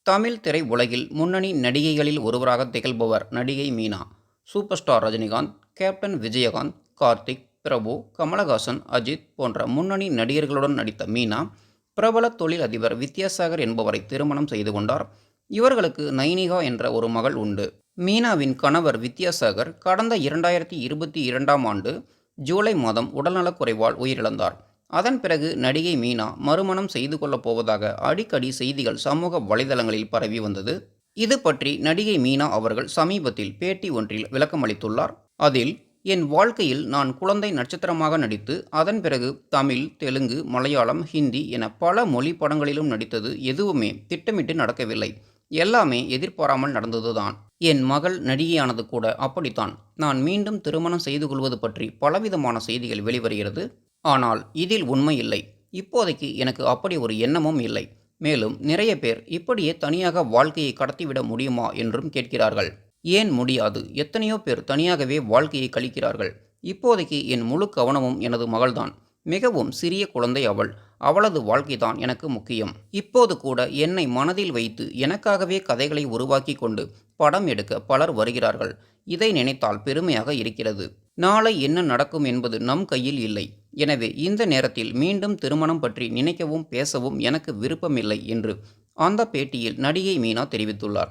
தமிழ் திரை உலகில் முன்னணி நடிகைகளில் ஒருவராக திகழ்பவர் நடிகை Meena. Super star Rajinikanth, captain Vijayakanth, Karthik, Prabhu, Kamal Haasan, Ajith போன்ற முன்னணி நடிகர்களுடன் நடித்த மீனா, பிரபல தொழில் அதிபர் வித்யாசாகர் என்பவரை திருமணம் செய்து கொண்டார். இவர்களுக்கு நைனிகா என்ற ஒரு மகள் உண்டு. மீனாவின் கணவர் வித்யாசாகர் கடந்த 2022ஆம் ஆண்டு ஜூலை மாதம் உடல்நலக்குறைவால் உயிரிழந்தார். அதன் பிறகு நடிகை மீனா மறுமணம் செய்து கொள்ளப் போவதாக அடிக்கடி செய்திகள் சமூக வலைதளங்களில் பரவி வந்தது. இது பற்றி நடிகை மீனா அவர்கள் சமீபத்தில் பேட்டி ஒன்றில் விளக்கமளித்துள்ளார். அதில், என் வாழ்க்கையில் நான் குழந்தை நட்சத்திரமாக நடித்து, அதன் பிறகு தமிழ், தெலுங்கு, மலையாளம், ஹிந்தி என பல மொழி படங்களிலும் நடித்தது எதுவுமே திட்டமிட்டு நடக்கவில்லை. எல்லாமே எதிர்பாராமல் நடந்ததுதான். என் மகள் நடிகையானது கூட அப்படித்தான். நான் மீண்டும் திருமணம் செய்து கொள்வது பற்றி பலவிதமான செய்திகள் வெளிவருகிறது. ஆனால் இதில் உண்மை இல்லை. இப்போதைக்கு எனக்கு அப்படி ஒரு எண்ணமும் இல்லை. மேலும் நிறைய பேர் இப்படியே தனியாக வாழ்க்கையை கடத்திவிட முடியுமா என்றும் கேட்கிறார்கள். ஏன் முடியாது? எத்தனையோ பேர் தனியாகவே வாழ்க்கையை கழிக்கிறார்கள். இப்போதைக்கு என் முழு கவனமும் எனது மகள்தான். மிகவும் சிறிய குழந்தை அவள். அவளது வாழ்க்கைதான் எனக்கு முக்கியம். இப்போது கூட என்னை மனதில் வைத்து எனக்காகவே கதைகளை உருவாக்கி கொண்டு படம் எடுக்க பலர் வருகிறார்கள். இதை நினைத்தால் பெருமையாக இருக்கிறது. நாளை என்ன நடக்கும் என்பது நம் கையில் இல்லை. எனவே இந்த நேரத்தில் மீண்டும் திருமணம் பற்றி நினைக்கவும் பேசவும் எனக்கு விருப்பமில்லை என்று அந்த பேட்டியில் நடிகை மீனா தெரிவித்துள்ளார்.